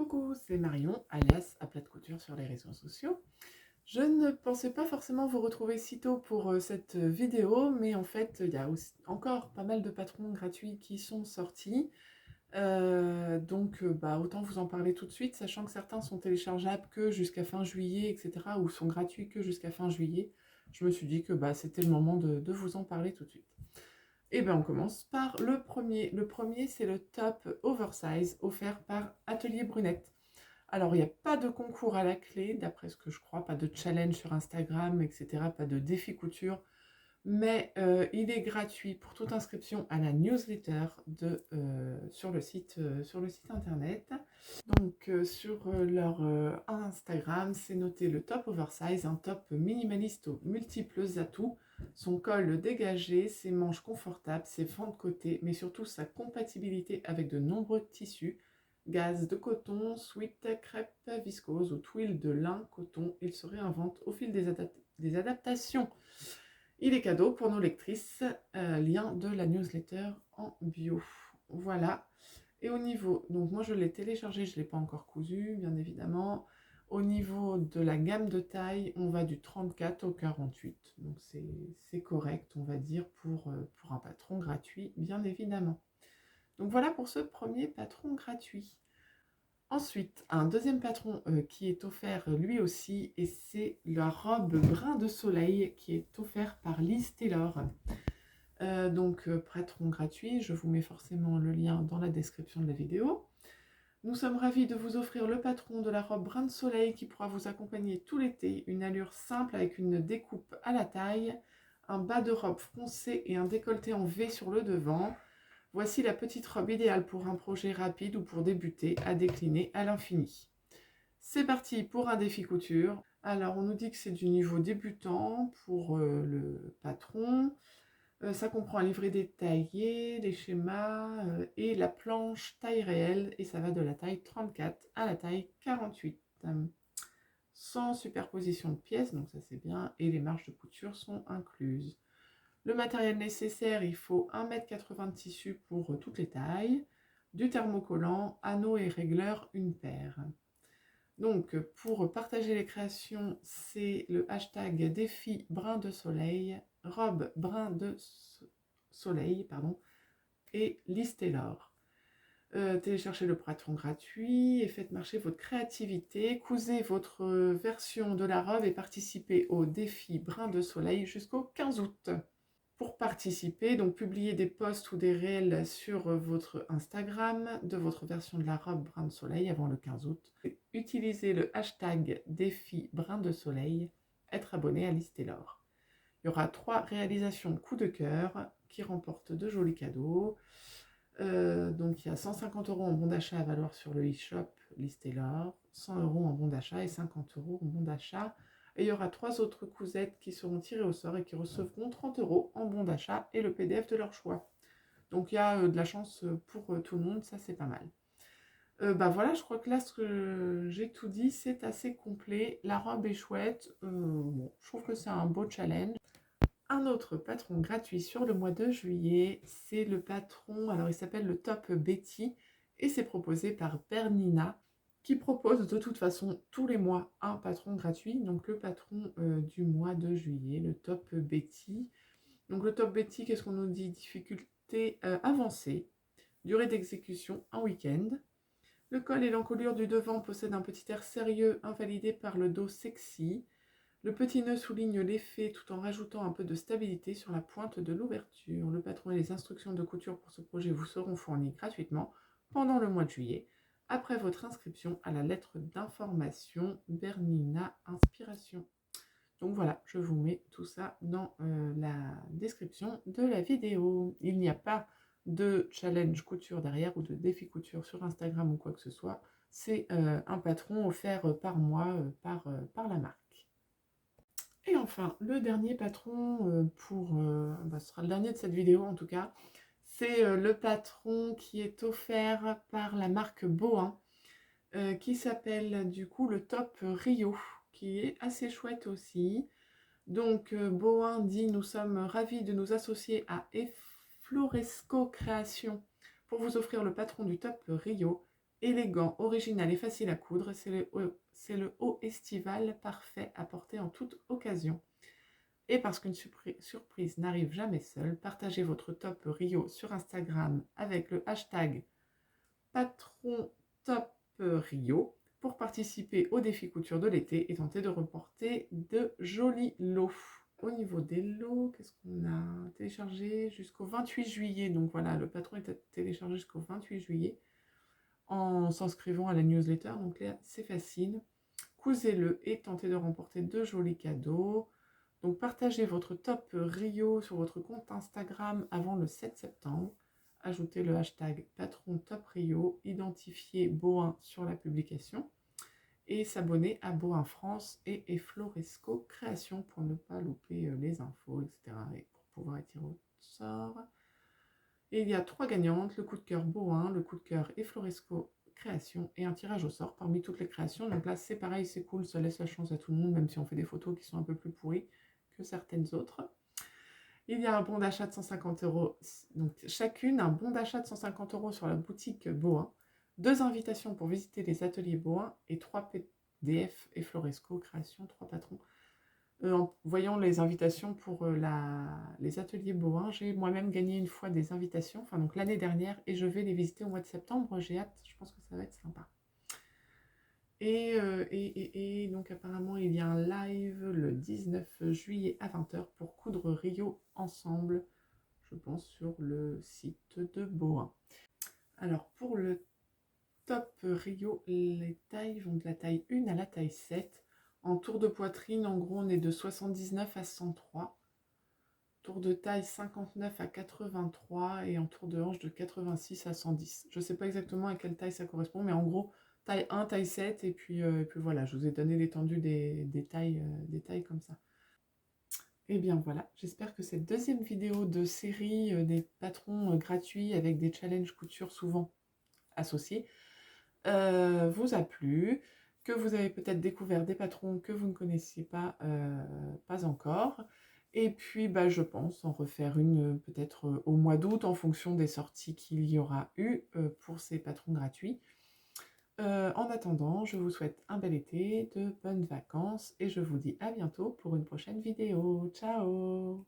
Coucou, c'est Marion, alias à plat de couture sur les réseaux sociaux. Je ne pensais pas forcément vous retrouver si tôt pour cette vidéo, mais en fait, il y a aussi encore pas mal de patrons gratuits qui sont sortis. Donc, autant vous en parler tout de suite, sachant que certains sont téléchargeables que jusqu'à fin juillet, etc., ou sont gratuits que jusqu'à fin juillet. Je me suis dit que c'était le moment de vous en parler tout de suite. Et bien, on commence par le premier. Le premier, c'est le top oversize offert par Atelier Brunette. Alors, il n'y a pas de concours à la clé, d'après ce que je crois, pas de challenge sur Instagram, etc., pas de défi couture, mais il est gratuit pour toute inscription à la newsletter sur le site internet. Donc, sur leur Instagram, c'est noté le top oversize, un top minimaliste aux multiples atouts, son col dégagé, ses manches confortables, ses fentes de côté, mais surtout sa compatibilité avec de nombreux tissus, gaze de coton, sweat, crêpe, viscose ou twill de lin, coton. Il se réinvente au fil des adaptations. Il est cadeau pour nos lectrices, lien de la newsletter en bio. Voilà. Et au niveau, donc moi je l'ai téléchargé, je ne l'ai pas encore cousu, bien évidemment. Au niveau de la gamme de taille, on va du 34 au 48. Donc c'est correct, on va dire, pour un patron gratuit, bien évidemment. Donc voilà pour ce premier patron gratuit. Ensuite, un deuxième patron qui est offert lui aussi, et c'est la robe brin de soleil qui est offert par Liz Taylor. Patron gratuit, je vous mets forcément le lien dans la description de la vidéo. Nous sommes ravis de vous offrir le patron de la robe brin de soleil qui pourra vous accompagner tout l'été. Une allure simple avec une découpe à la taille, un bas de robe froncé et un décolleté en V sur le devant. Voici la petite robe idéale pour un projet rapide ou pour débuter à décliner à l'infini. C'est parti pour un défi couture. Alors on nous dit que c'est du niveau débutant pour le patron. Ça comprend un livret détaillé, les schémas et la planche taille réelle. Et ça va de la taille 34 à la taille 48. Sans superposition de pièces, donc ça c'est bien. Et les marges de couture sont incluses. Le matériel nécessaire, il faut 1,80 m de tissu pour toutes les tailles, du thermocollant, anneaux et régleurs, une paire. Donc, pour partager les créations, c'est le hashtag défi brin de soleil, robe brin de soleil, pardon, et Liz Taylor. Téléchargez le patron gratuit et faites marcher votre créativité. Cousez votre version de la robe et participez au défi brin de soleil jusqu'au 15 août. Pour participer, donc publiez des posts ou des réels sur votre Instagram de votre version de la robe brin de soleil avant le 15 août. Utilisez le hashtag défi brin de soleil, être abonné à Liz Taylor. Il y aura 3 réalisations coup de cœur qui remportent de jolis cadeaux. Donc il y a 150 € en bon d'achat à valoir sur le e-shop Liz Taylor, 100 € en bon d'achat et 50 € en bon d'achat. Et il y aura 3 autres cousettes qui seront tirées au sort et qui recevront 30 € en bon d'achat et le PDF de leur choix. Donc il y a de la chance pour tout le monde, ça c'est pas mal. Voilà, je crois que là, ce que j'ai tout dit, c'est assez complet. La robe est chouette. Je trouve que c'est un beau challenge. Un autre patron gratuit sur le mois de juillet, c'est le patron, alors il s'appelle le Top Betty, et c'est proposé par Bernina, qui propose de toute façon tous les mois un patron gratuit, donc le patron du mois de juillet, le Top Betty. Donc le Top Betty, qu'est-ce qu'on nous dit? Difficulté avancée, durée d'exécution un week-end. Le col et l'encolure du devant possèdent un petit air sérieux invalidé par le dos sexy. Le petit nœud souligne l'effet tout en rajoutant un peu de stabilité sur la pointe de l'ouverture. Le patron et les instructions de couture pour ce projet vous seront fournis gratuitement pendant le mois de juillet, après votre inscription à la lettre d'information Bernina Inspiration. Donc voilà, je vous mets tout ça dans la description de la vidéo. Il n'y a pas de challenge couture derrière ou de défi couture sur Instagram ou quoi que ce soit. C'est un patron offert par mois par la marque. Et enfin, le dernier patron ce sera le dernier de cette vidéo en tout cas, c'est le patron qui est offert par la marque Bohin, qui s'appelle du coup le Top Rio, qui est assez chouette aussi. Donc Bohin dit: nous sommes ravis de nous associer à Efloresco Création pour vous offrir le patron du Top Rio. Élégant, original et facile à coudre, c'est le haut estival parfait à porter en toute occasion. Et parce qu'une surprise n'arrive jamais seule, partagez votre top Rio sur Instagram avec le hashtag patron top Rio pour participer au défi couture de l'été et tenter de remporter de jolis lots. Au niveau des lots, qu'est-ce qu'on a téléchargé jusqu'au 28 juillet? Donc voilà, le patron est téléchargé jusqu'au 28 juillet en s'inscrivant à la newsletter. Donc là, c'est facile. Cousez-le et tentez de remporter de jolis cadeaux. Donc partagez votre top Rio sur votre compte Instagram avant le 7 septembre. Ajoutez le hashtag patron top Rio, identifiez Boin sur la publication et s'abonner à Boin France et Floresco Création pour ne pas louper les infos, etc. et pour pouvoir être tiré au sort. Et il y a 3 gagnantes, le coup de cœur Boin, le coup de cœur et Floresco Création et un tirage au sort parmi toutes les créations. Donc là c'est pareil, c'est cool, ça laisse la chance à tout le monde, même si on fait des photos qui sont un peu plus pourries que certaines autres. Il y a un bon d'achat de 150 euros, donc chacune un bon d'achat de 150 euros sur la boutique Boin, 2 invitations pour visiter les ateliers Boin et 3 PDF et Floresco Création, 3 patrons. En voyant les invitations pour les ateliers Boin, j'ai moi-même gagné une fois des invitations, enfin donc l'année dernière, et je vais les visiter au mois de septembre, j'ai hâte, je pense que ça va être sympa. Et donc apparemment il y a un live le 19 juillet à 20h pour coudre Rio ensemble, je pense sur le site de Boin. Alors pour le top Rio, les tailles vont de la taille 1 à la taille 7. En tour de poitrine, en gros on est de 79 à 103. Tour de taille 59 à 83 et en tour de hanche de 86 à 110. Je ne sais pas exactement à quelle taille ça correspond, mais en gros taille 1, taille 7, et puis voilà, je vous ai donné l'étendue des tailles comme ça. Et bien voilà, j'espère que cette deuxième vidéo de série des patrons gratuits avec des challenges couture souvent associés vous a plu, que vous avez peut-être découvert des patrons que vous ne connaissiez pas encore. Et puis je pense en refaire une peut-être au mois d'août en fonction des sorties qu'il y aura eu pour ces patrons gratuits. En attendant, je vous souhaite un bel été, de bonnes vacances et je vous dis à bientôt pour une prochaine vidéo. Ciao!